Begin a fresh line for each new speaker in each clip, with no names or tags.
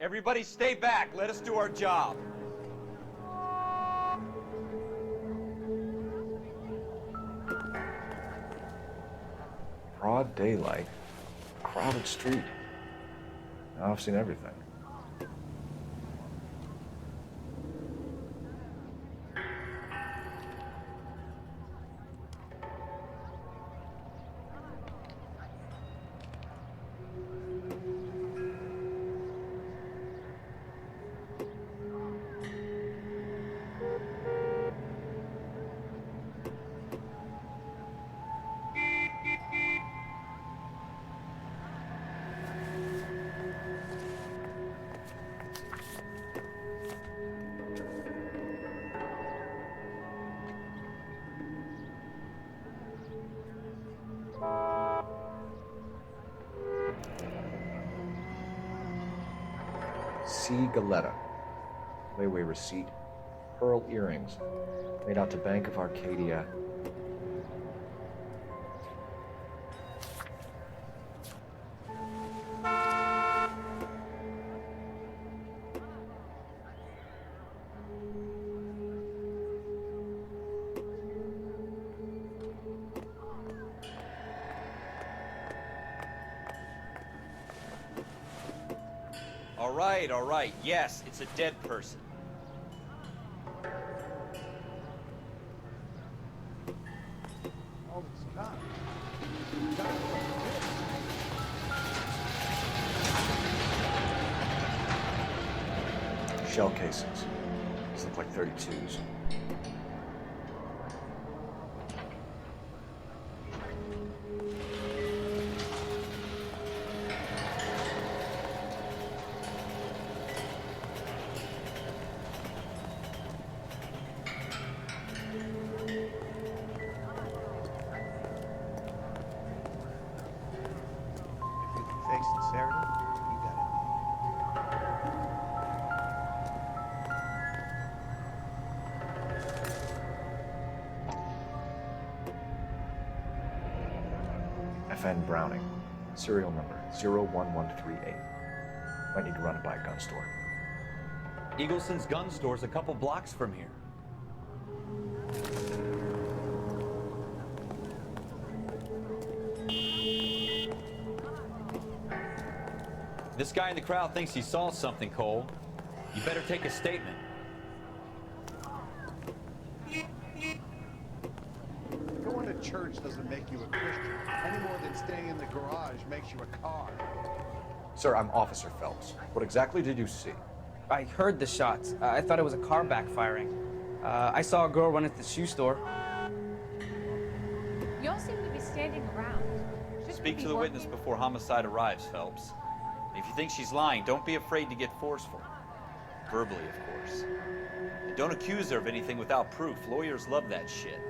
Everybody stay back. Let us do our job.
Broad daylight, crowded street. Now I've seen everything. C. Galetta. Layaway receipt. Pearl earrings. Made out to Bank of Arcadia.
All right. Yes, it's a dead person.
Oh, it's not.
Shell casings. These look like 32s. FN Browning, serial number 01138. Might need to run it by a gun store.
Eagleson's gun store's a couple blocks from here. This guy in the crowd thinks he saw something, Cole. You better take a statement.
Going to church doesn't make you a Christian, any more than staying in the garage makes you a car.
Sir, I'm Officer Phelps. What exactly did you see?
I heard the shots. I thought it was a car backfiring. I saw a girl run into the shoe store.
You all seem to be standing around. Shouldn't
Speak
you
to
be
the witness
working?
before homicide arrives, Phelps. If you think she's lying, don't be afraid to get forceful. Verbally, of course. And don't accuse her of anything without proof. Lawyers love that shit.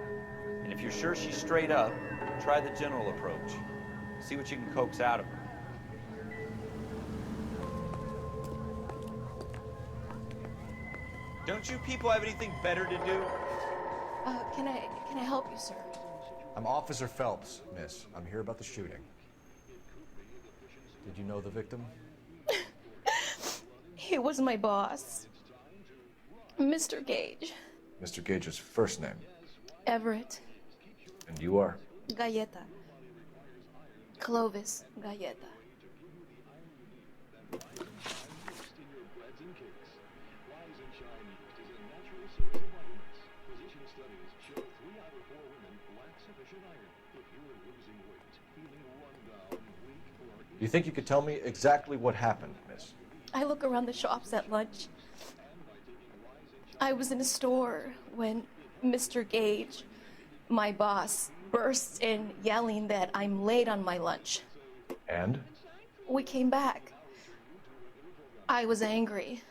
And if you're sure she's straight up, try the general approach. See what you can coax out of her. Don't you people have anything better to do?
Can I help you, sir?
I'm Officer Phelps, miss. I'm here about the shooting. Did you know the victim?
He was my boss, Mr. Gage.
Mr. Gage's first name.
Everett.
And you are?
Galleta. Clovis Galleta.
Do you think you could tell me exactly what happened, miss?
I look around the shops at lunch. I was in a store when Mr. Gage, my boss, bursts in yelling that I'm late on my lunch.
And?
We came back. I was angry.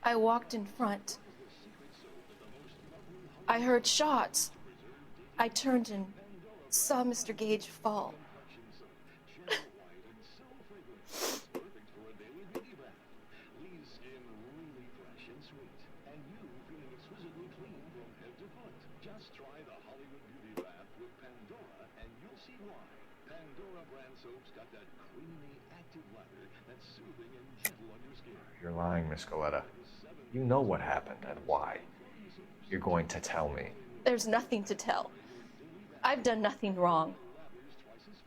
I walked in front. I heard shots. I turned and saw Mr. Gage fall.
You're lying, Miss Galetta. You know what happened and why. You're going to tell me.
There's nothing to tell. I've done nothing wrong.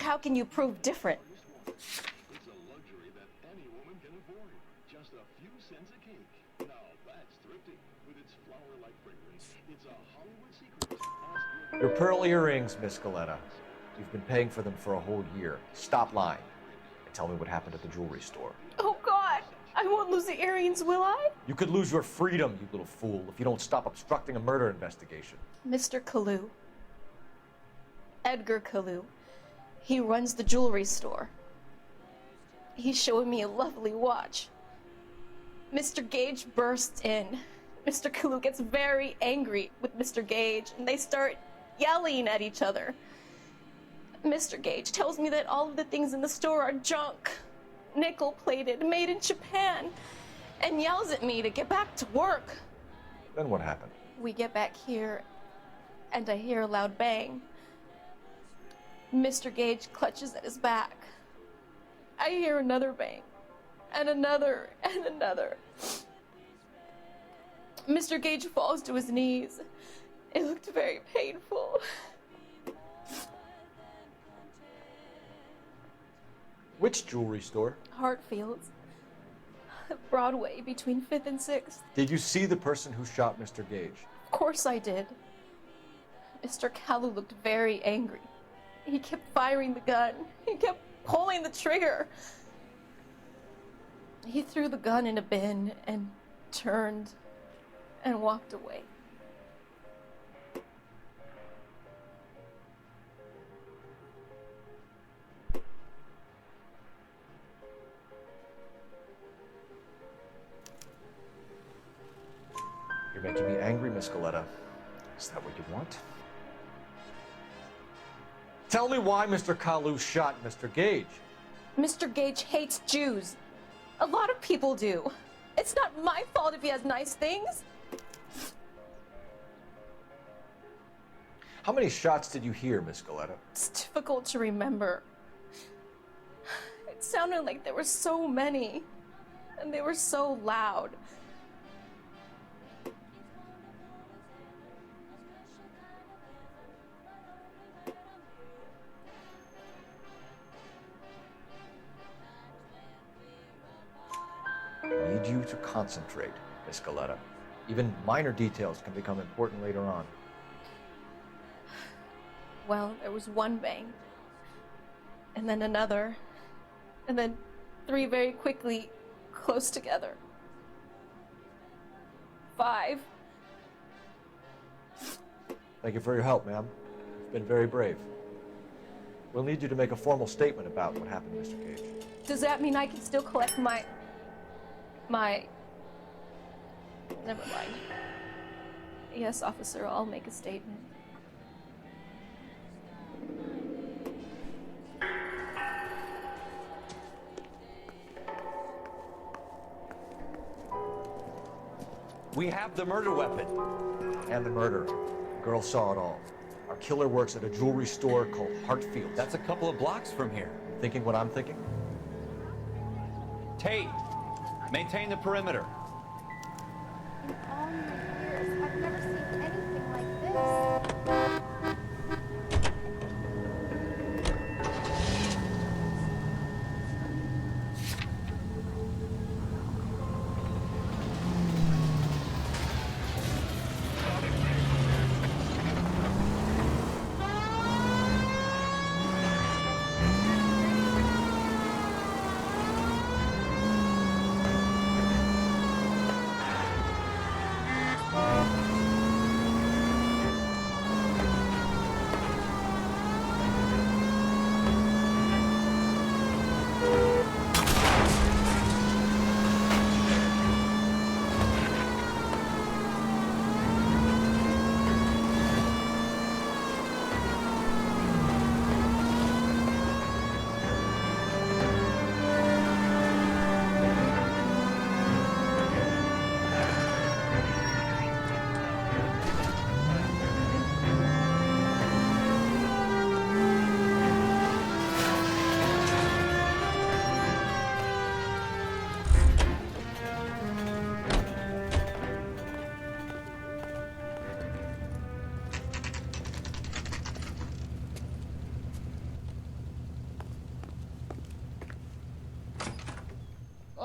How can you prove different?
It's a luxury that any woman can afford. Just a few cents a cake. Now that's thrifty. With its flower-like fragrance, it's a Hollywood secret. Ask
Your pearl earrings, Miss Galetta. You've been paying for them for a whole year. Stop lying. And tell me what happened at the jewelry store.
Oh, God! I won't lose the earrings, will I?
You could lose your freedom, you little fool, if you don't stop obstructing a murder investigation.
Mr. Kalu. Edgar Kalu. He runs the jewelry store. He's showing me a lovely watch. Mr. Gage bursts in. Mr. Kalu gets very angry with Mr. Gage, and they start yelling at each other. Mr. Gage tells me that all of the things in the store are junk, nickel-plated, made in Japan, and yells at me to get back to work.
Then what happened?
We get back here, and I hear a loud bang. Mr. Gage clutches at his back. I hear another bang, and another, and another. Mr. Gage falls to his knees. It looked very painful.
Which jewelry store?
Hartfield's. Broadway, between 5th and 6th.
Did you see the person who shot Mr. Gage?
Of course I did. Mr. Kalu looked very angry. He kept firing the gun. He kept pulling the trigger. He threw the gun in a bin and turned and walked away.
You're making me angry, Miss Galetta. Is that what you want? Tell me why Mr. Kalu shot Mr. Gage.
Mr. Gage hates Jews. A lot of people do. It's not my fault if he has nice things.
How many shots did you hear, Miss Galetta?
It's difficult to remember. It sounded like there were so many, and they were so loud.
I need you to concentrate, Miss Galetta. Even minor details can become important later on.
Well, there was one bang, and then another, and then 3 very quickly, close together. 5.
Thank you for your help, ma'am. You've been very brave. We'll need you to make a formal statement about what happened to Mr. Gage.
Does that mean I can still collect my... Never mind. Yes, officer, I'll make a statement.
We have the murder weapon.
And the murder. The girl saw it all. Our killer works at a jewelry store called Hartfield's.
That's a couple of blocks from here.
Thinking what I'm thinking?
Tate, maintain the perimeter.
In all my years, I've never seen anything like this.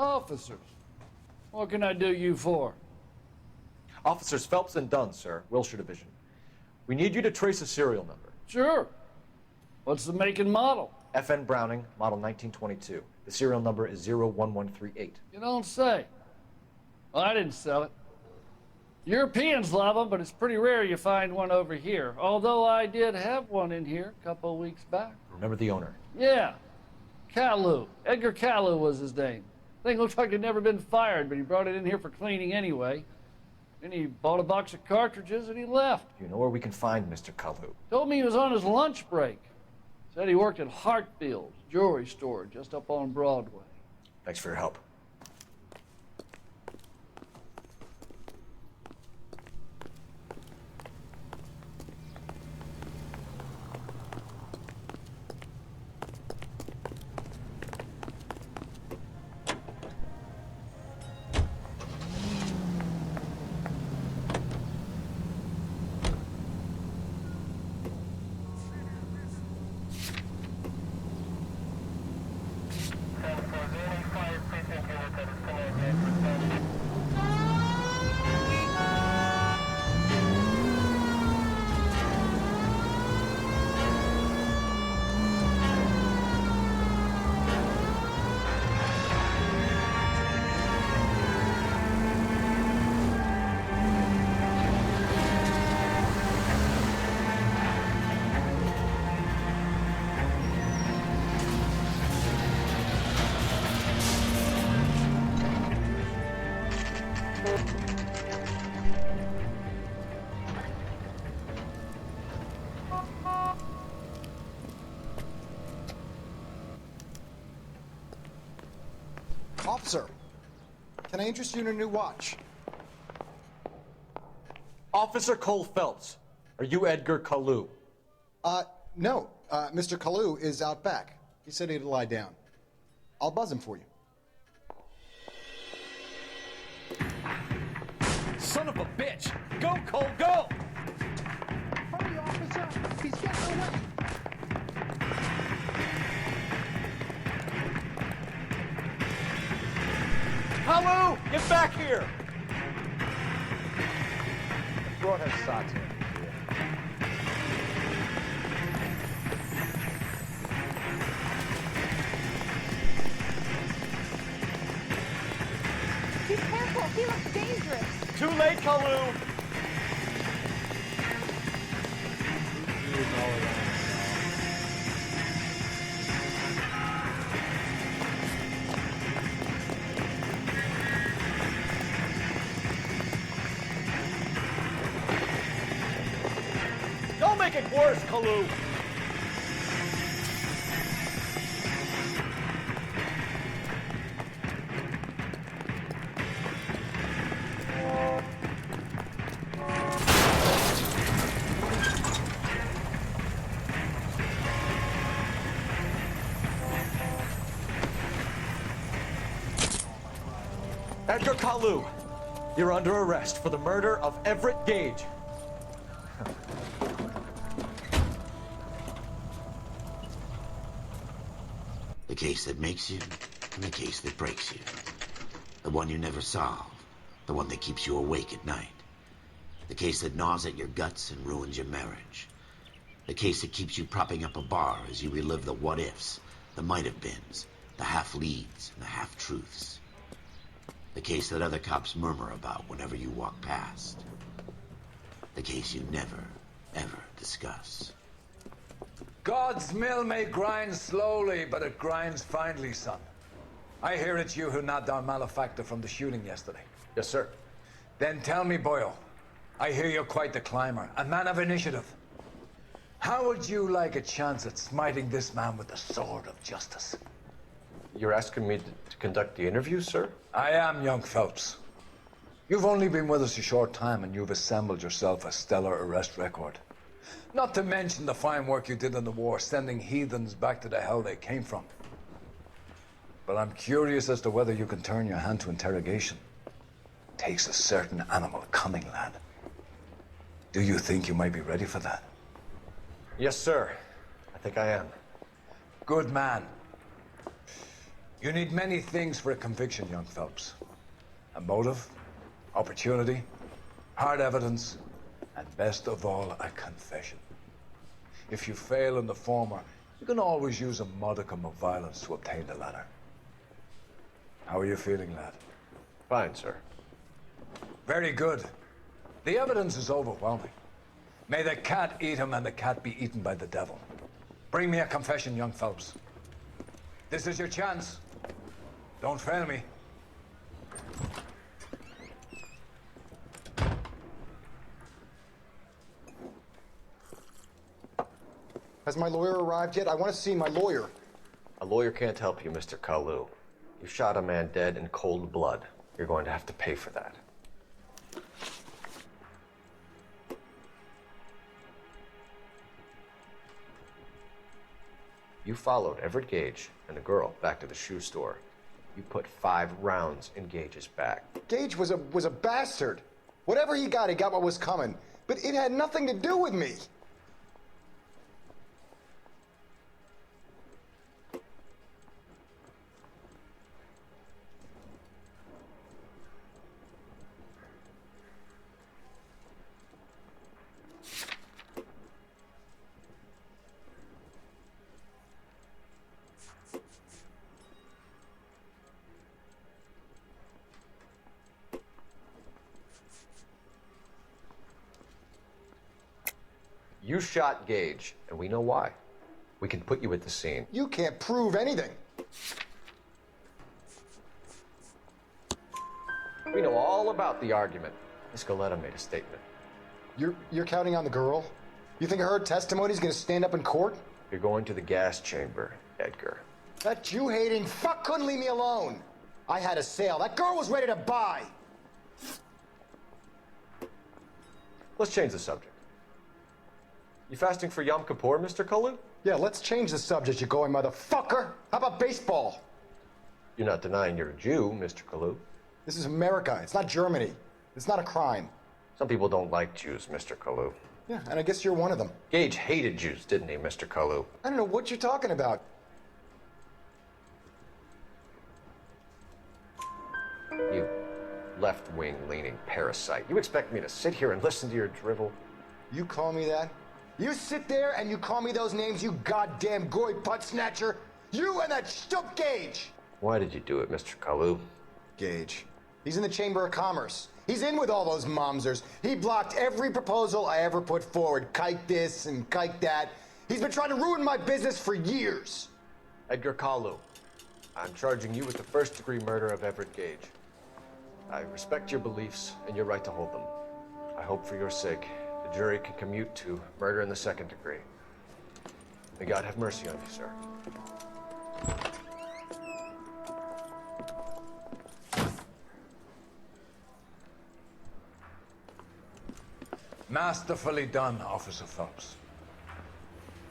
Officers, what can I do you for?
Officers Phelps and Dunn, sir, Wilshire Division. We need you to trace a serial number.
Sure. What's the make and model?
FN Browning, model 1922. The serial number is 01138.
You don't say. Well, I didn't sell it. Europeans love them, but it's pretty rare you find one over here. Although I did have one in here a couple of weeks back.
Remember the owner?
Yeah. Caillou. Edgar Caillou was his name. Thing looks like it'd never been fired, but he brought it in here for cleaning anyway. Then he bought a box of cartridges and he left.
You know where we can find Mr. Kalu?
Told me he was on his lunch break. Said he worked at Hartfield's jewelry store just up on Broadway.
Thanks for your help.
Officer, can I interest you in a new watch?
Officer Cole Phelps, are you Edgar Kalu?
No. Mr. Kalu is out back. He said he'd lie down. I'll buzz him for you.
Son of a bitch! Go, Cole, go!
Hurry, officer! He's getting away!
Kalu! Get back here!
Broad has shots here.
Be careful, he looks dangerous.
Too late, Kalu! Don't make it worse, Kalu!
Edgar Kalu, you're under arrest for the murder of Everett Gage.
The case that makes you, and the case that breaks you. The one you never solve. The one that keeps you awake at night. The case that gnaws at your guts and ruins your marriage. The case that keeps you propping up a bar as you relive the what-ifs, the might-have-beens, the half-leads, and the half-truths. The case that other cops murmur about whenever you walk past. The case you never, ever discuss.
God's mill may grind slowly, but it grinds finely, son. I hear it's you who nabbed our malefactor from the shooting yesterday.
Yes, sir.
Then tell me, Boyle, I hear you're quite the climber, a man of initiative. How would you like a chance at smiting this man with the sword of justice?
You're asking me to conduct the interview, sir?
I am, young Phelps. You've only been with us a short time and you've assembled yourself a stellar arrest record. Not to mention the fine work you did in the war, sending heathens back to the hell they came from. But I'm curious as to whether you can turn your hand to interrogation. Takes a certain animal cunning, lad. Do you think you might be ready for that?
Yes, sir. I think I am.
Good man. You need many things for a conviction, young Phelps. A motive, opportunity, hard evidence, and best of all, a confession. If you fail in the former, you can always use a modicum of violence to obtain the latter. How are you feeling, lad?
Fine, sir.
Very good. The evidence is overwhelming. May the cat eat him and the cat be eaten by the devil. Bring me a confession, young Phelps. This is your chance. Don't fail me.
Has my lawyer arrived yet? I want to see my lawyer.
A lawyer can't help you, Mr. Kalu. You shot a man dead in cold blood. You're going to have to pay for that. You followed Everett Gage and the girl back to the shoe store. You put 5 rounds in Gage's back.
Gage was a bastard. Whatever he got what was coming. But it had nothing to do with me.
You shot Gage, and we know why. We can put you at the scene.
You can't prove anything.
We know all about the argument. Miss Goleta made a statement.
You're counting on the girl? You think her testimony's gonna stand up in court?
You're going to the gas chamber, Edgar.
That Jew-hating fuck couldn't leave me alone. I had a sale. That girl was ready to buy.
Let's change the subject. You fasting for Yom Kippur, Mr. Cullen?
Yeah, let's change the subject, you going motherfucker. How about baseball?
You're not denying you're a Jew, Mr. Kalu.
This is America. It's not Germany. It's not a crime.
Some people don't like Jews, Mr. Kalu.
Yeah, and I guess you're one of them.
Gage hated Jews, didn't he, Mr. Kalu?
I don't know what you're talking about.
You left-wing leaning parasite. You expect me to sit here and listen to your drivel?
You call me that? You sit there and you call me those names, you goddamn goy putt snatcher? You and that stump Gage!
Why did you do it, Mr. Kalu?
Gage. He's in the Chamber of Commerce. He's in with all those momsers. He blocked every proposal I ever put forward. Kike this and kike that. He's been trying to ruin my business for years.
Edgar Kalu, I'm charging you with the first-degree murder of Everett Gage. I respect your beliefs and your right to hold them. I hope for your sake the jury can commute to murder in the second degree. May God have mercy on you, sir.
Masterfully done, Officer Phelps.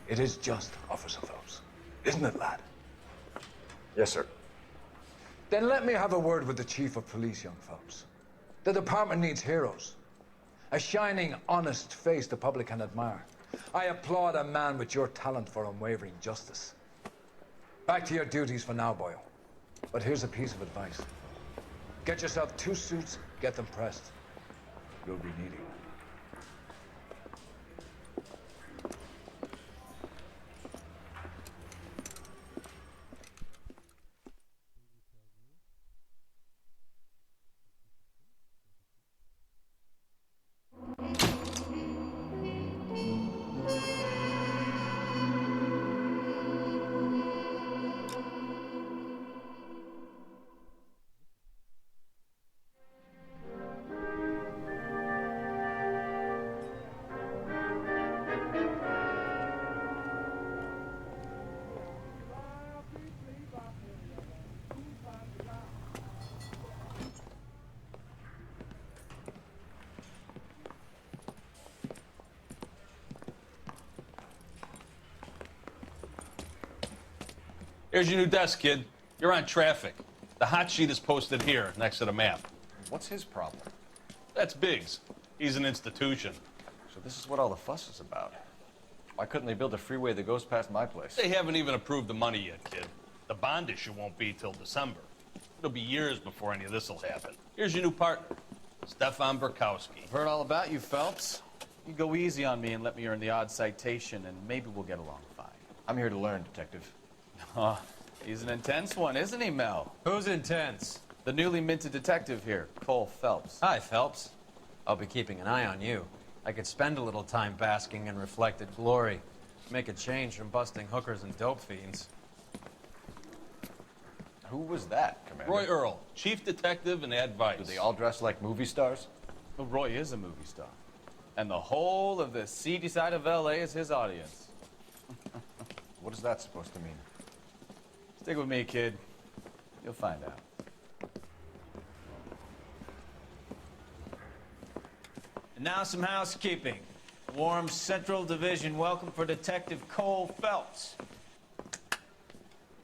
It is just, Officer Phelps. Isn't it, lad?
Yes, sir.
Then let me have a word with the Chief of Police, young Phelps. The department needs heroes. A shining, honest face the public can admire. I applaud a man with your talent for unwavering justice. Back to your duties for now, Boyle. But here's a piece of advice. Get yourself 2 suits, get them pressed. You'll be needing them.
Here's your new desk, kid. You're on traffic. The hot sheet is posted here, next to the map.
What's his problem?
That's Biggs. He's an institution.
So this is what all the fuss is about. Why couldn't they build a freeway that goes past my place?
They haven't even approved the money yet, kid. The bond issue won't be till December. It'll be years before any of this will happen. Here's your new partner, Stefan Burkowski.
I've heard all about you, Phelps. You go easy on me and let me earn the odd citation, and maybe we'll get along fine.
I'm here to learn, Detective.
Oh, he's an intense one, isn't he, Mel?
Who's intense?
The newly minted detective here, Cole Phelps.
Hi, Phelps. I'll be keeping an eye on you. I could spend a little time basking in reflected glory. Make a change from busting hookers and dope fiends.
Who was that, Commander?
Roy Earl, chief detective and advice.
Do they all dress like movie stars?
Well, Roy is a movie star. And the whole of the seedy side of L.A. is his audience.
What is that supposed to mean?
Stick with me, kid. You'll find out.
And now some housekeeping. Warm Central Division welcome for Detective Cole Phelps.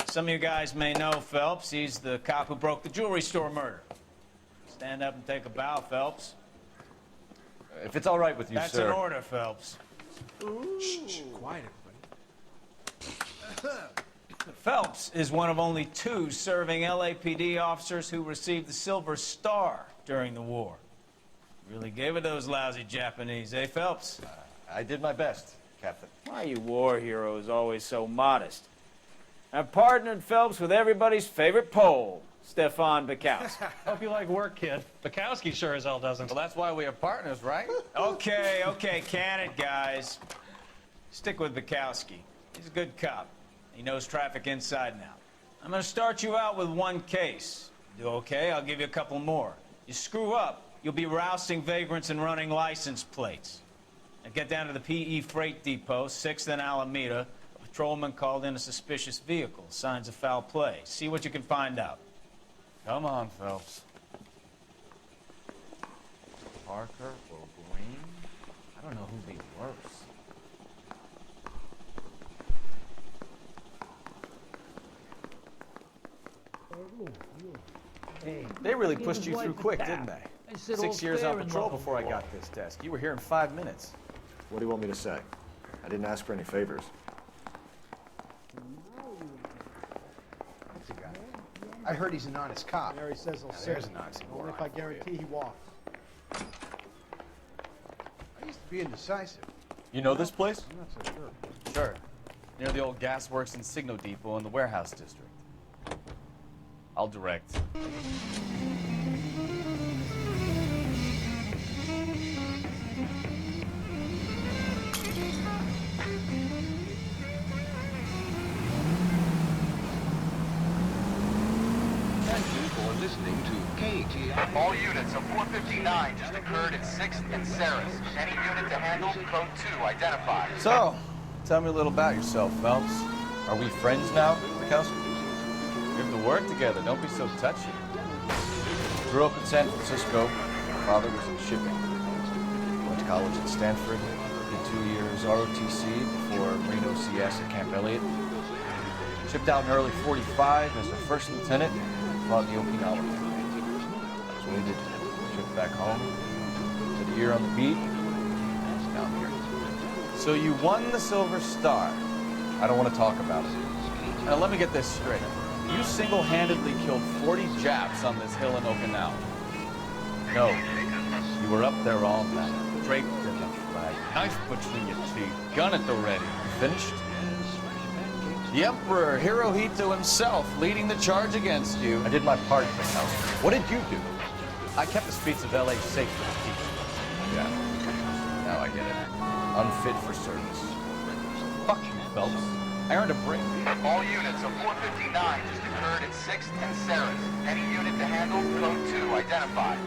Some of you guys may know Phelps. He's the cop who broke the jewelry store murder. Stand up and take a bow, Phelps.
If it's all right with you,
That's
sir.
an order, Phelps.
Shh, quiet, everybody.
Phelps is one of only 2 serving LAPD officers who received the Silver Star during the war. Really gave it those lousy Japanese, eh, Phelps?
I did my best, Captain.
Why are you war heroes always so modest? I've partnered Phelps with everybody's favorite Pole, Stefan Burkowski.
Hope you like work, kid. Bukowski sure as hell doesn't.
Well, that's why we are partners, right?
Okay, can it, guys. Stick with Bukowski. He's a good cop. He knows traffic inside and out. I'm gonna start you out with 1 case. Do okay, I'll give you a couple more. You screw up, you'll be rousting vagrants and running license plates. Now get down to the PE Freight Depot, 6th and Alameda. A patrolman called in a suspicious vehicle. Signs of foul play. See what you can find out.
Come on, Phelps. Parker or Green? I don't know who'd be worse. They really pushed you through quick, didn't they? 6 years on patrol before I got this desk. You were here in 5 minutes.
What do you want me to say? I didn't ask for any favors.
That's a guy. I heard he's an honest cop.
Mary says he'll sit.
There's an oxymoron.
Only if I guarantee he walks.
I used to be indecisive.
You know this place?
I'm not so sure.
Sure. Near the old gasworks and Signo Depot in the warehouse district. I'll direct.
Listening to KTI.
All units, a 459 just occurred at 6th and Saris. Any unit to handle, code 2, identified.
So, tell me a little about yourself, Phelps. Are we friends now, Burkowski? We have to work together. Don't be so touchy. Grew up in San Francisco. Father was in shipping. Went to college at Stanford. Did 2 years ROTC before Reno CS at Camp Elliott. Shipped out in early 45 as a first lieutenant. Fought in the Okinawa. I was wounded. Shipped back home. Did a year on the beat. Now I'm here. So you won the Silver Star. I don't want to talk about it. Now let me get this straight. You single-handedly killed 40 Japs on this hill in Okinawa. No. You were up there all night, draped in the flag, knife between your teeth, gun at the ready. You finished? The Emperor Hirohito himself leading the charge against you. I did my part, Burkowski. What did you do? I kept the streets of LA safe for the people. Yeah. Now I get it. Unfit for service. Fuck you, Phelps. I earned a break.
All units, a 459 just occurred at 6th and Saris. Any unit to handle, code 2, identified.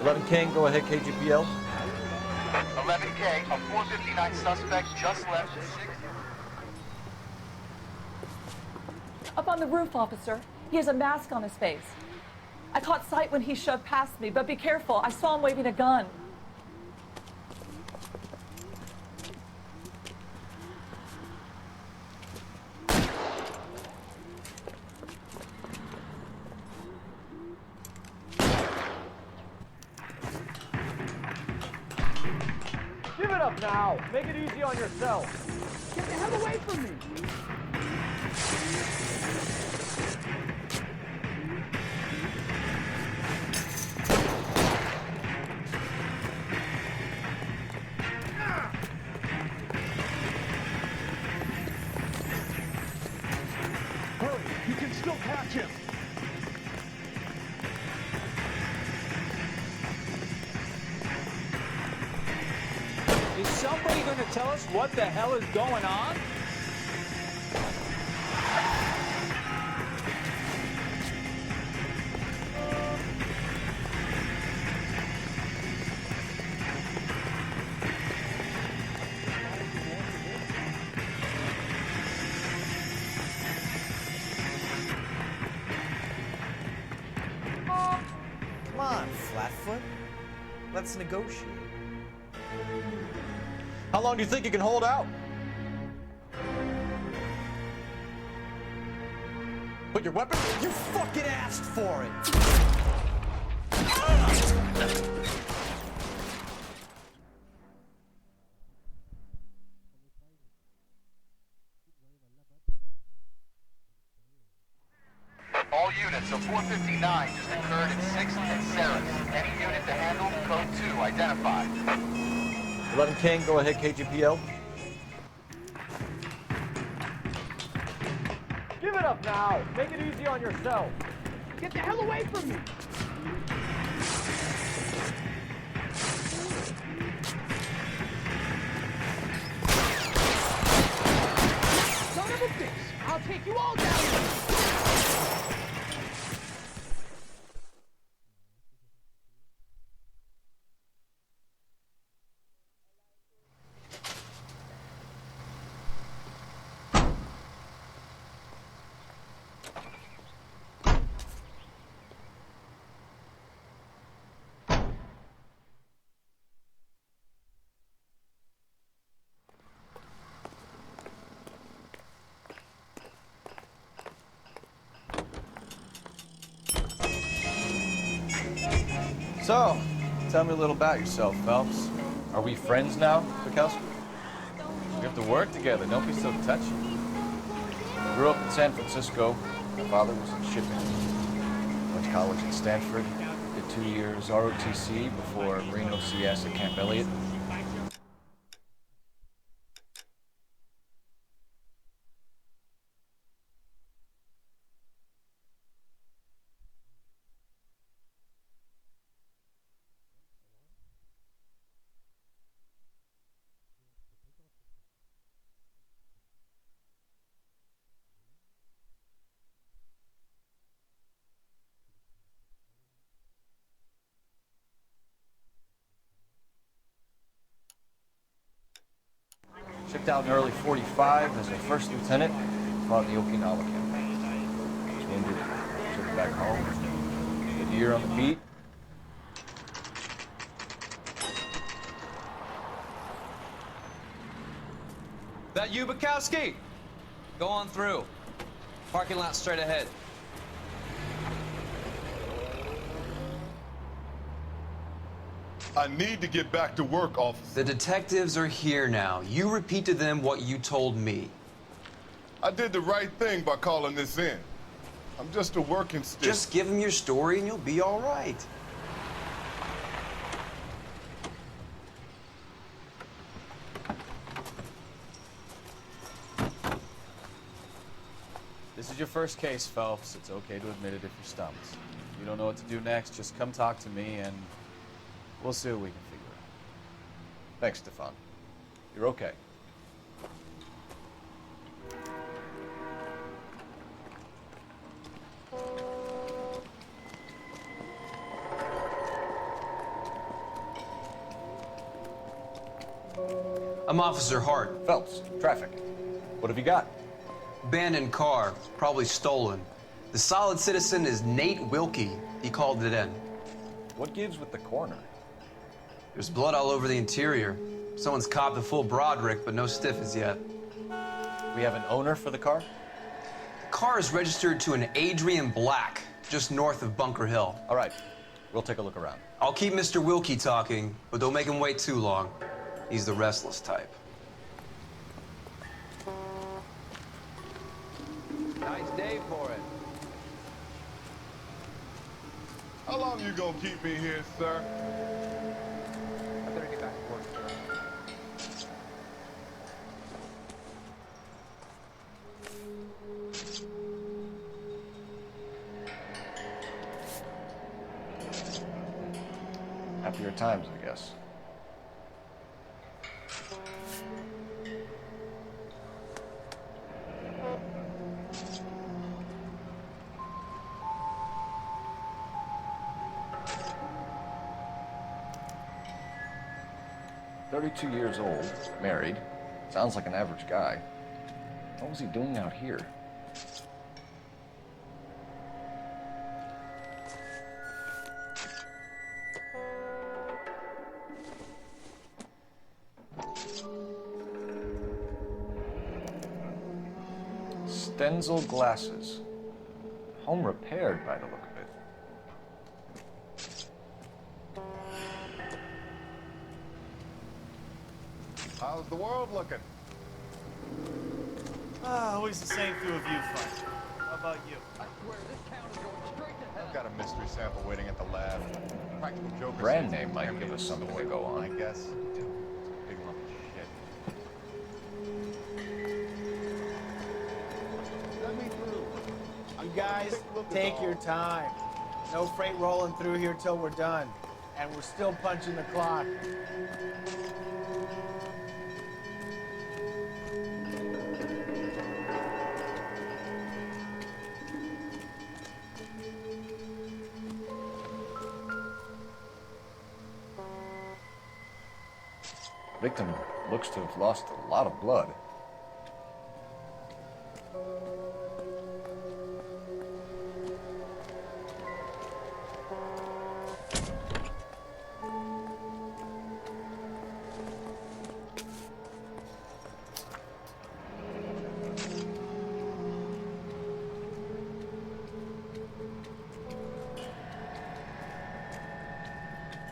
11 King, go ahead, KGPL.
11K, a 459 suspect just left 6th.
Up on the roof, officer. He has a mask on his face. I caught sight when he shoved past me, but be careful. I saw him waving a gun.
Give it up now. Make it easy on yourself. Get the hell away from me.
Watch him!
Is somebody going to tell us what the hell is going on?
Come on, Flatfoot. Let's negotiate.
How long do you think you can hold out? Put your weapon?
You fucking asked for it!
All units, so 459 just occurred at 6th and Sarah's. Any unit to handle, code 2 identified.
11 King, go ahead, KGPL.
Give it up now. Make it easy on yourself. Get the hell away from me! Son of a bitch! I'll take you all down!
So, tell me a little about yourself, Phelps. Are we friends now, Bukowski? We have to work together. Don't be so touchy. Grew up in San Francisco. My father was in shipping. Went to college at Stanford. Did 2 years ROTC before Reno CS at Camp Elliott. Shipped out in early 45 as a first lieutenant, fought in the Okinawa campaign. Was wounded, shipped back home. Did a year on the beat.
That you, Bukowski? Go on through. Parking lot straight ahead.
I need to get back to work, officer.
The detectives are here now. You repeat to them what you told me.
I did the right thing by calling this in. I'm just a working stick.
Just give them your story and you'll be all right.
This is your first case, Phelps. It's okay to admit it if you're stumped. If you don't know what to do next, just come talk to me and we'll see what we can figure out.
Thanks, Stefan. You're okay.
I'm Officer Hart.
Phelps, traffic. What have you got?
Abandoned car, probably stolen. The solid citizen is Nate Wilkie. He called it in.
What gives with the corner?
There's blood all over the interior. Someone's copped a full Broderick, but no stiff as yet.
We have an owner for the car?
The car is registered to an Adrian Black, just north of Bunker Hill.
All right, we'll take a look around.
I'll keep Mr. Wilkie talking, but don't make him wait too long. He's the restless type.
Nice day for it.
How long you gonna keep me here, sir?
I better get back to work, sir.
Happier times, I guess. "32 years old, married. Sounds like an average guy. What was he doing out here?" Stenzel glasses. Home repaired by the look of it.
How's the world looking?
Always the same few of you, Frank. How about you?
I've got a mystery sample waiting at the lab. Practical joke.
Brand name might give us something to go on.
I guess. Big lump of shit.
Let me through. You guys, take your time. No freight rolling through here till we're done. And we're still punching the clock.
Victim looks to have lost a lot of blood.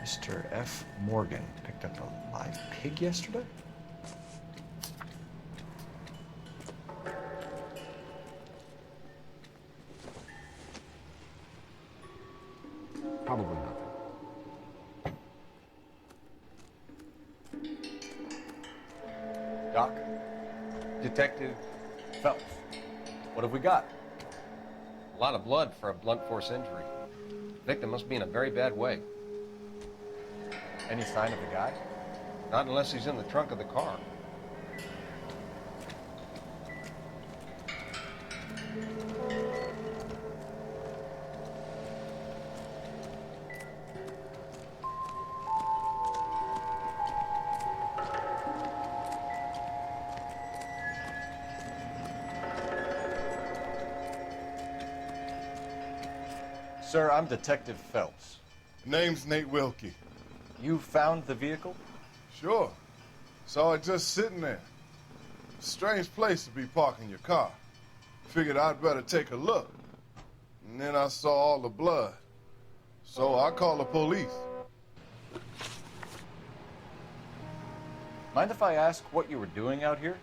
Mr. F. Morgan picked up a live pig yesterday? Probably nothing.
Doc? Detective Phelps. What have we got?
A lot of blood for a blunt force injury. Victim must be in a very bad way.
Any sign of the guy?
Not unless he's in the trunk of the car.
Sir, I'm Detective Phelps.
Name's Nate Wilkie.
You found the vehicle?
Sure. Saw it just sitting there. Strange place to be parking your car. Figured I'd better take a look. And then I saw all the blood. So I called the police.
Mind if I ask what you were doing out here?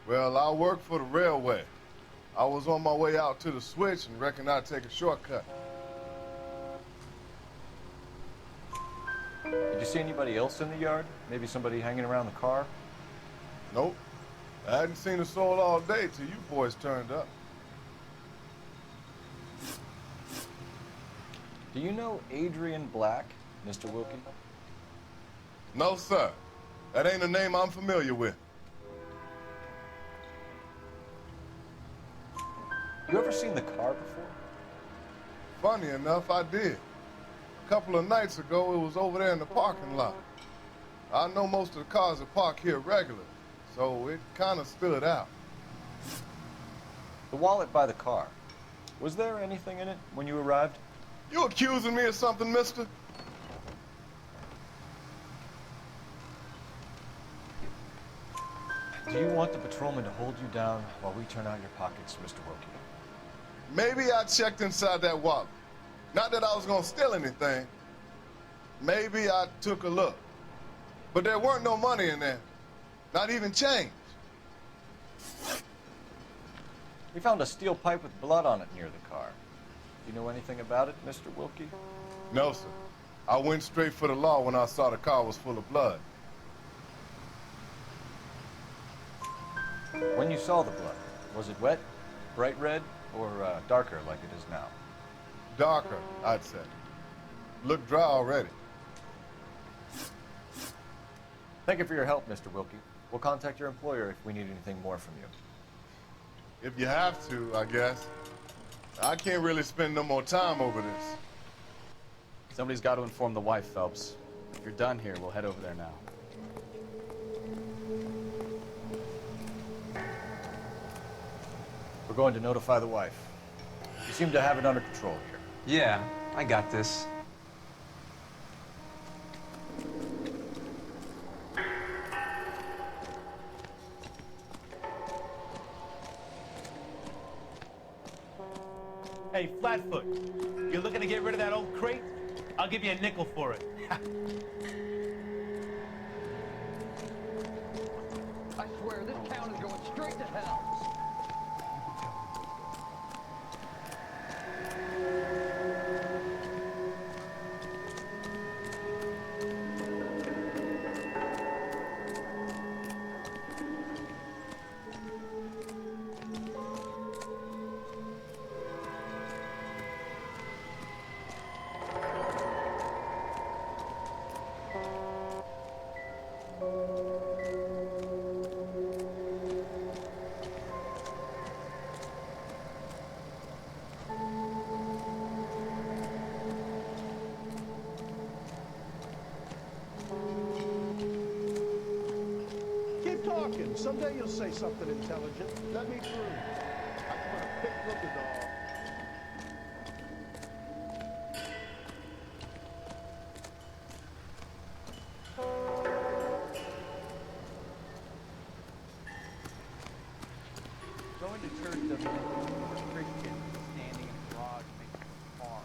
Well, I work for the railway. I was on my way out to the switch and reckoned I'd take a shortcut.
Did you see anybody else in the yard? Maybe somebody hanging around the car?
Nope. I hadn't seen a soul all day till you boys turned up.
Do you know Adrian Black, Mr. Wilkie?
No, sir. That ain't a name I'm familiar with.
You ever seen the car before?
Funny enough, I did. A couple of nights ago, it was over there in the parking lot. I know most of the cars are parked here regularly, so it kind of stood out.
The wallet by the car. Was there anything in it when you arrived?
You accusing me of something, mister?
Do you want the patrolman to hold you down while we turn out your pockets, Mr. Wilkie?
Maybe I checked inside that wallet. Not that I was gonna steal anything. Maybe I took a look. But there weren't no money in there. Not even change.
We found a steel pipe with blood on it near the car. Do you know anything about it, Mr. Wilkie?
No, sir. I went straight for the law when I saw the car was full of blood.
When you saw the blood, was it wet, bright red, or darker like it is now?
Darker, I'd say. Looked dry already.
Thank you for your help, Mr. Wilkie. We'll contact your employer if we need anything more from you.
If you have to, I guess. I can't really spend no more time over this.
Somebody's got to inform the wife, Phelps. If you're done here, we'll head over there now.
We're going to notify the wife. You seem to have it under control here.
Yeah, I got this.
Hey, Flatfoot, you're looking to get rid of that old crate? I'll give you a nickel for it.
I swear, this town is going straight to hell.
Keep talking. Someday you'll say something intelligent. Let me through. I just want a quick look at all.
Going to church doesn't make you a Christian standing in a garage making a car.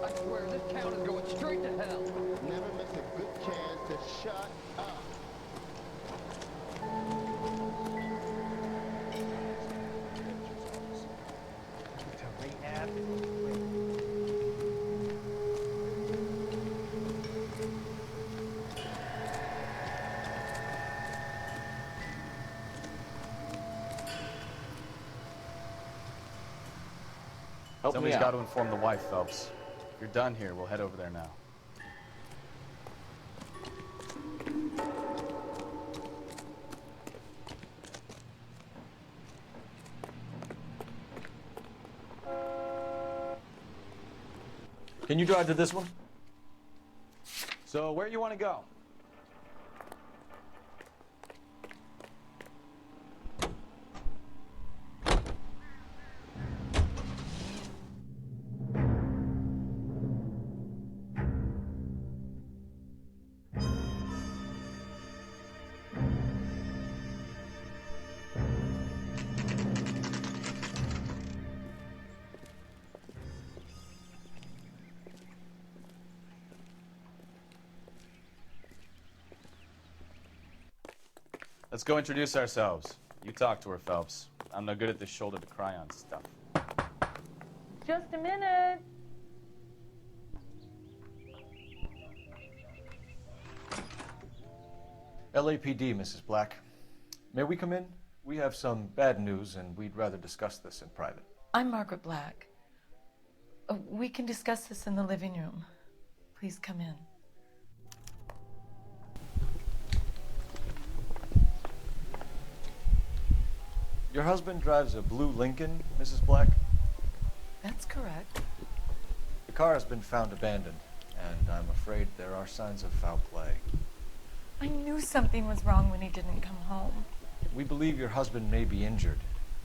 I swear, this town is going straight to hell.
Never miss a good chance to shut up.
To rehab.
Somebody's got to inform the wife, Phelps. If you're done here, we'll head over there now.
Can you drive to this one? So, where you want to go?
Let's go introduce ourselves. You talk to her, Phelps. I'm no good at this shoulder to cry on stuff.
Just a minute.
LAPD, Mrs. Black. May we come in? We have some bad news, and we'd rather discuss this in private.
I'm Margaret Black. We can discuss this in the living room. Please come in.
Your husband drives a blue Lincoln, Mrs. Black?
That's correct.
The car has been found abandoned, and I'm afraid there are signs of foul play.
I knew something was wrong when he didn't come home.
We believe your husband may be injured.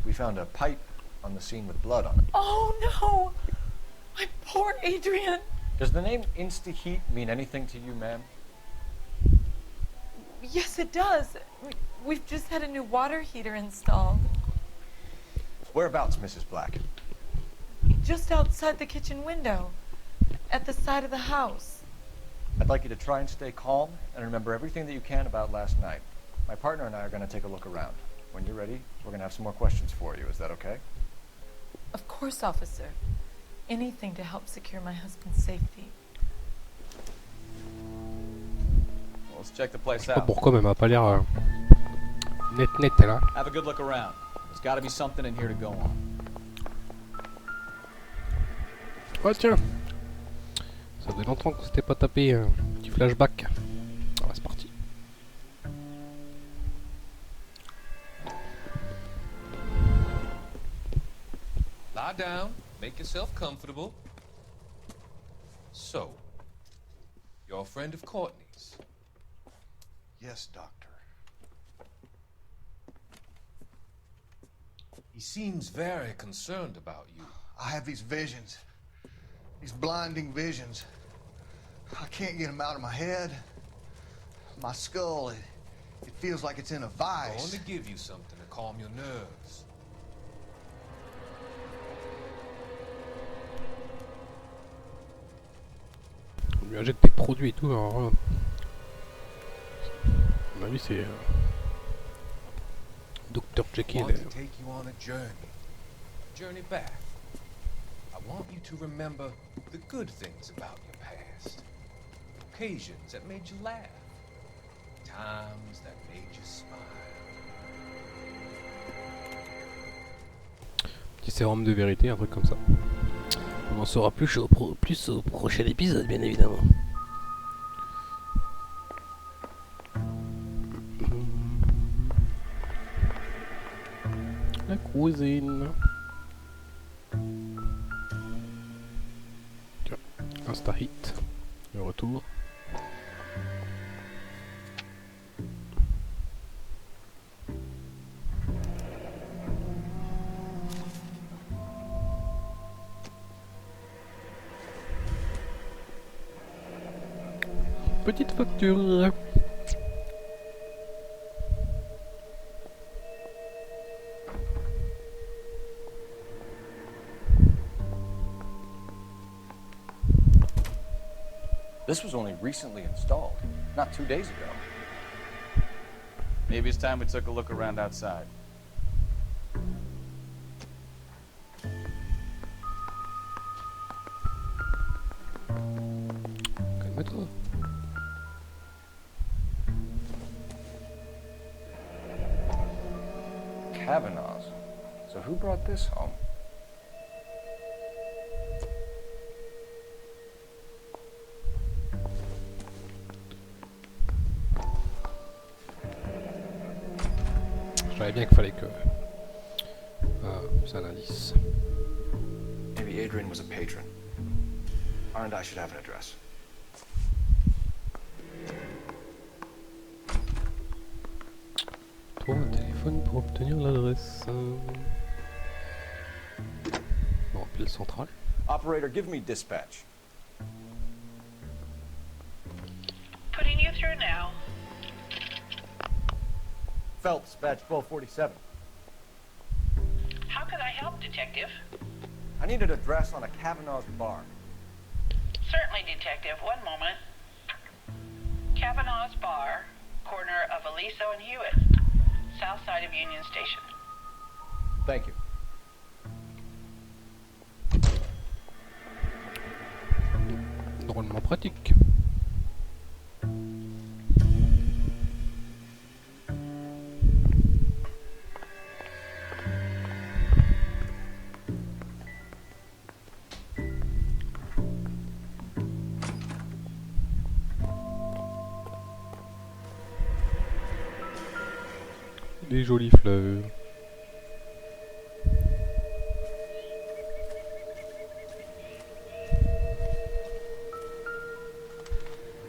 We found a pipe on the scene with blood on it.
Oh, no! My poor Adrian!
Does the name Insta-Heat mean anything to you, ma'am?
Yes, it does. We've just had a new water heater installed.
Whereabouts, Mrs. Black?
Just outside the kitchen window, at the side of the house.
I'd like you to try and stay calm and remember everything that you can about last night. My partner and I are going to take a look around. When you're ready, we're going to have some more questions for you. Is that okay?
Of course, officer. Anything to help secure my husband's safety.
Well, let's check the place
Je sais pas
out.
pourquoi, mais elle m'a pas l'air net là.
Have a good look around. There's got to be something in here to go on.
Oh tiens, ça fait longtemps qu'on s'était pas tapé un petit flashback. Ah, c'est parti.
Lie down, make yourself comfortable. So, you're a friend of Courtney's?
Yes, Doctor.
He seems very concerned about you.
I have these visions. These blinding visions. I can't get them out of my head. My skull, it feels like it's in a
I'm
vice.
going to give you something to calm your nerves.
On lui injecte des produits et tout. Alors, à mon avis, c'est Dr.
I
Jekyll.
want to take you on a journey back. I want you to remember the good things about your past. Occasions that made you laugh. Times that made you smile.
Petit sérum de vérité, un truc comme ça. On en saura plus au prochain épisode, bien évidemment. La cuisine. Tiens, Insta Hit, le retour. Petite facture.
This was only recently installed, not 2 days ago.
Maybe it's time we took a look around outside.
Calme-toi.
Kavanaugh's. So who brought this home?
Je savais bien qu'il fallait que... c'est un indice.
Maybe Adrian was a patron. R and I should have an address.
Trouve un téléphone pour obtenir l'adresse. Bon, appelle central.
Operator, give me dispatch.
Putting you through now.
Phelps, badge 1247.
How can I help, Detective?
I need an address on a Kavanaugh's bar.
Certainly, Detective. One moment. Kavanaugh's Bar, corner of Aliso and Hewitt. south side of Union Station.
Thank you.
Drôlement pratique. Des jolies fleurs.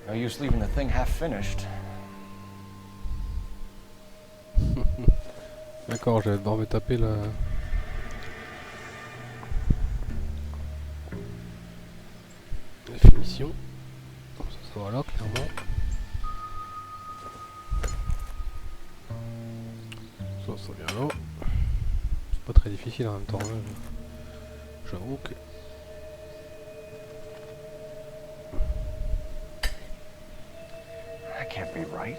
No use leaving the thing half finished.
D'accord, je vais devoir me taper la finition. Ça va là, clairement. Ça vient là. C'est pas très difficile en même temps. Hein. J'avoue que...
That can't be right.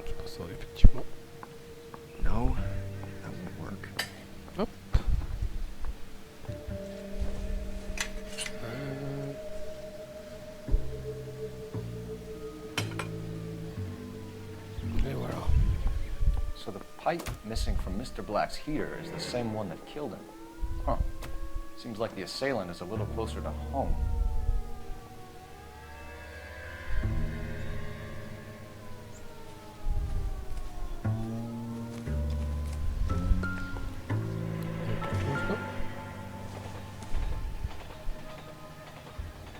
C'est pas ça, effectivement.
No, that won't work.
Hop. Et voilà.
So the pipe missing from Mr. Black's heater is the same one that killed him. Huh. Seems like the assailant is a little closer to home.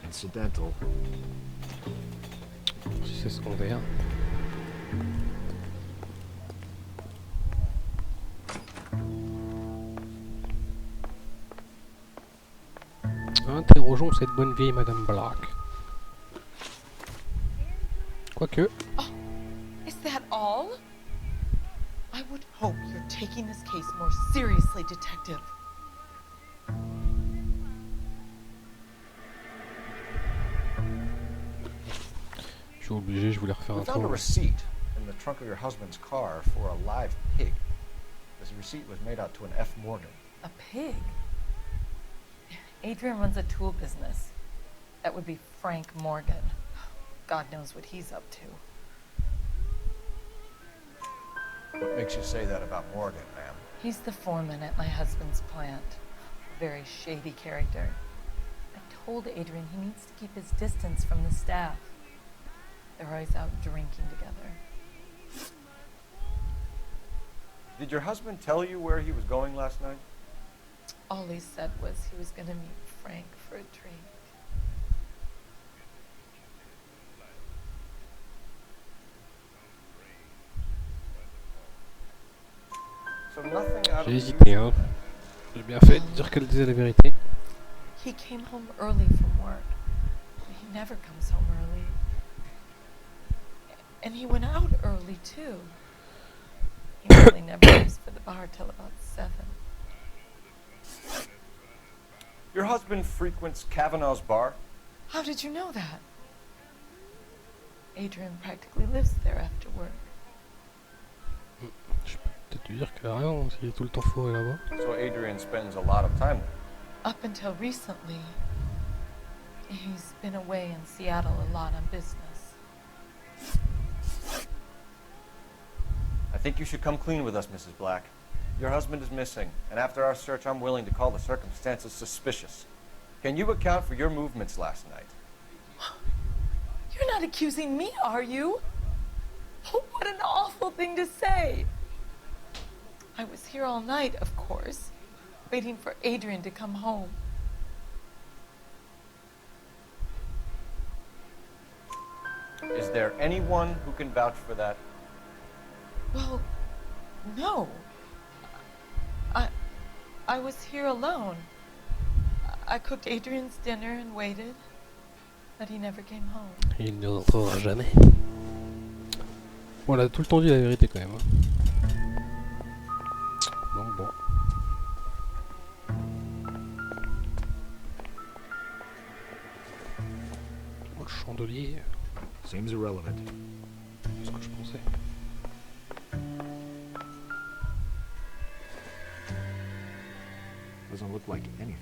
Incidental.
Si c'est secondaire. Interrogeons cette bonne vieille Madame Black. Quoique.
Oh, is that all? I would hope you're taking this case more seriously, detective.
Je suis obligé, je voulais refaire un
We found a
tour.
receipt in the trunk of your husband's car for a live pig. This receipt was made out to an F. Morgan.
A pig? Adrian runs a tool business. That would be Frank Morgan. God knows what he's up to.
What makes you say that about Morgan, ma'am?
He's the foreman at my husband's plant. A very shady character. I told Adrian he needs to keep his distance from the staff. They're always out drinking together.
Did your husband tell you where he was going last night?
All he said was he was going to meet Frank for a drink.
So nothing out of
J'ai
the
hésité,
usual.
hein. J'ai bien fait de dire qu'elle disait la vérité.
He came home early from work. He never comes home early. And he went out early, too. He really never leaves for the bar till about 7.
Your husband frequents Kavanaugh's bar?
How did you know that? Adrian practically lives there after work.
Je peux peut-être lui dire qu'elle a raison, s'il est tout le temps fourré là-bas.
So Adrian spends a lot of time there.
Up until recently, he's been away in Seattle a lot on business.
I think you should come clean with us, Mrs. Black. Your husband is missing, and after our search, I'm willing to call the circumstances suspicious. Can you account for your movements last night?
You're not accusing me, are you? Oh, what an awful thing to say. I was here all night, of course, waiting for Adrian to come home.
Is there anyone who can vouch for that?
Well, no. I was here alone. I cooked Adrian's dinner and waited, but he never came home.
Il ne rentrera jamais. Bon, elle a tout le temps dit la vérité quand même. Hein. Donc bon. Oh, le chandelier.
Seems irrelevant.
C'est ce que je pensais.
doesn't look like anything.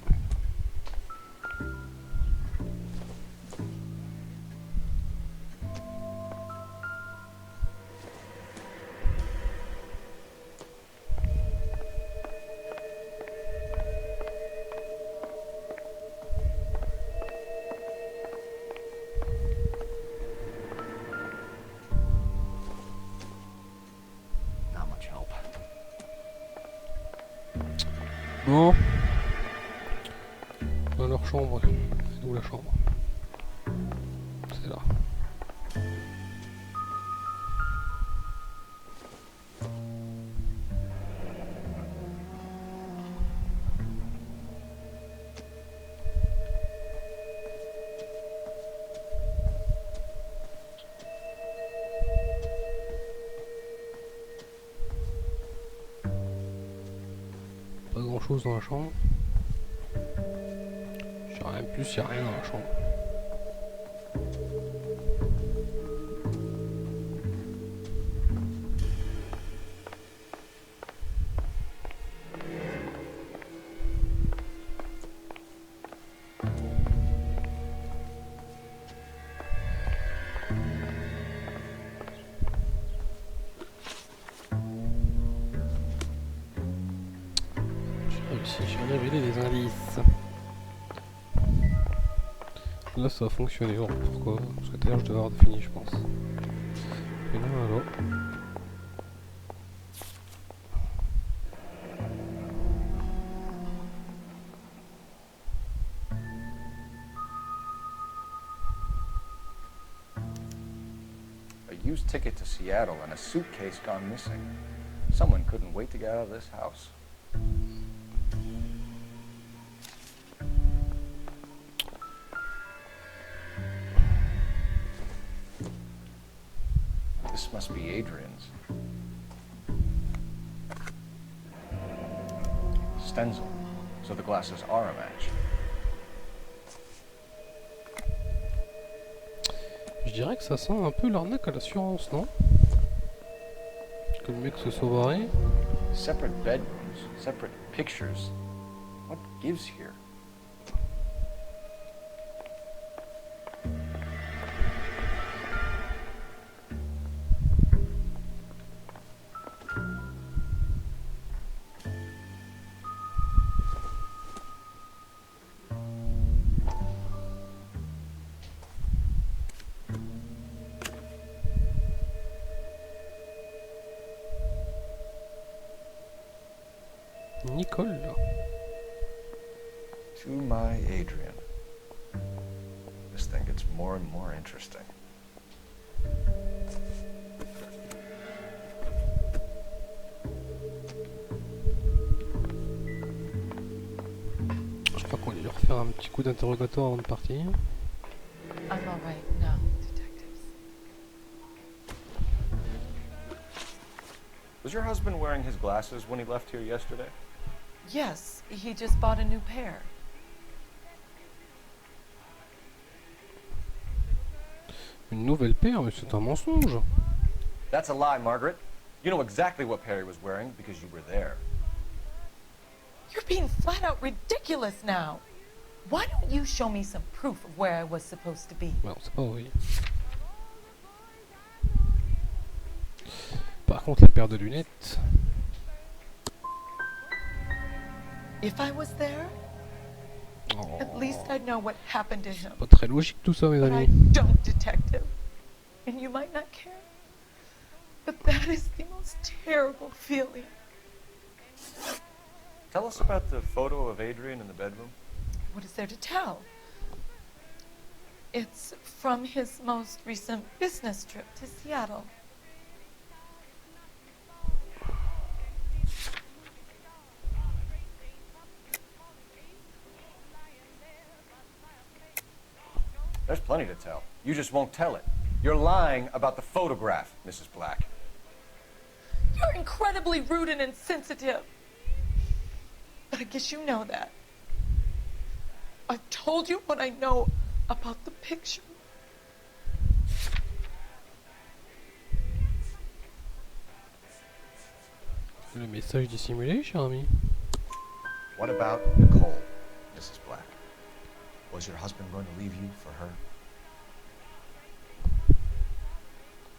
Bon. Dans leur chambre. C'est où la chambre? C'est là. Pas grand chose dans la chambre. Je sais rien de plus, il n'y a rien dans la chambre. J'ai révélé les indices. Là ça a fonctionné, alors pourquoi? Parce que tout à l'heure je devais avoir défini je pense. Et là alors.
A used ticket to Seattle and a suitcase gone missing. Someone couldn't wait to get out of this house. This must be Adrian's. Stencil. So the glasses are a match.
Je dirais que ça sent un peu l'arnaque à l'assurance, non? Que le mec se soit barré.
Separate bedrooms, separate pictures. What gives here?
Nicole là.
To my Adrian. This thing gets more and more interesting.
Je crois qu'on va lui refaire un petit coup d'interrogatoire avant de partir.
I'm all right now, detectives.
Was your husband wearing his glasses when he left here yesterday?
Yes, he just bought a new pair.
Une nouvelle paire, mais c'est un mensonge.
That's a lie, Margaret. You know exactly what pair he was wearing because you were there.
You're being flat out ridiculous now. Why don't you show me some proof of where I was supposed to be?
Ouais, on sait pas où il est. Par contre, la paire de lunettes.
If I was there, at least I'd know what happened to him.
Pas très logique tout ça, mes
But I
amis.
don't, detective. And you might not care, but that is the most terrible feeling.
Tell us about the photo of Adrian in the bedroom.
What is there to tell? It's from his most recent business trip to Seattle.
There's plenty to tell. You just won't tell it. You're lying about the photograph, Mrs. Black.
You're incredibly rude and insensitive. But I guess you know that. I've told you what I know about the picture.
Le message dissimulé, cher ami.
What about Nicole, Mrs. Black? Was your husband going to leave you for her?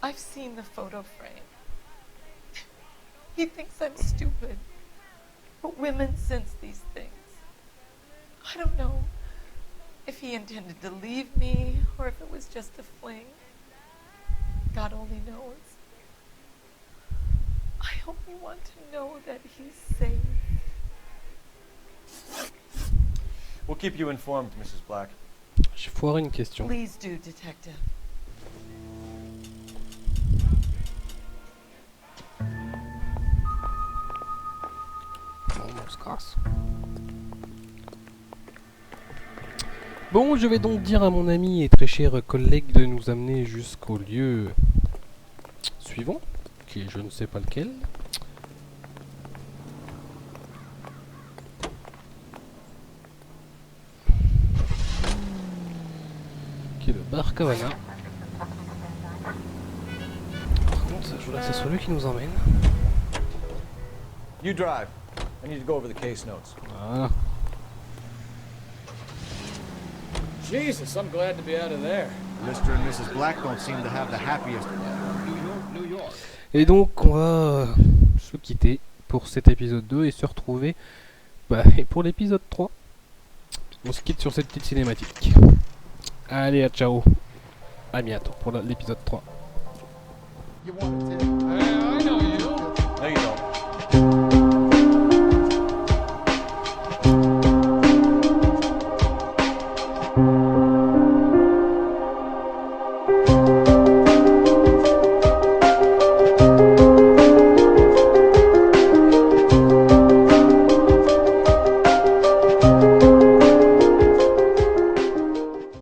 I've seen the photo frame. He thinks I'm stupid. But women sense these things. I don't know if he intended to leave me or if it was just a fling. God only knows. I only want to know that he's safe.
We'll keep you informed, Mrs. Black.
J'ai foiré une question.
Please do, detective.
On se casse. Bon, je vais donc dire à mon ami et très cher collègue de nous amener jusqu'au lieu suivant, qui est je ne sais pas lequel. Qui est le bar Cavana. Par contre, je voudrais que ce soit lui qui nous emmène.
You drive. I need to go over the case notes.
Voilà.
Jesus, I'm glad to be out of there.
Mr. and Mrs. Black don't seem to have the happiest. New York.
Et donc on va se quitter pour cet épisode 2 et se retrouver pour l'épisode 3. On se quitte sur cette petite cinématique. Allez, à ciao. À bientôt pour l'épisode 3.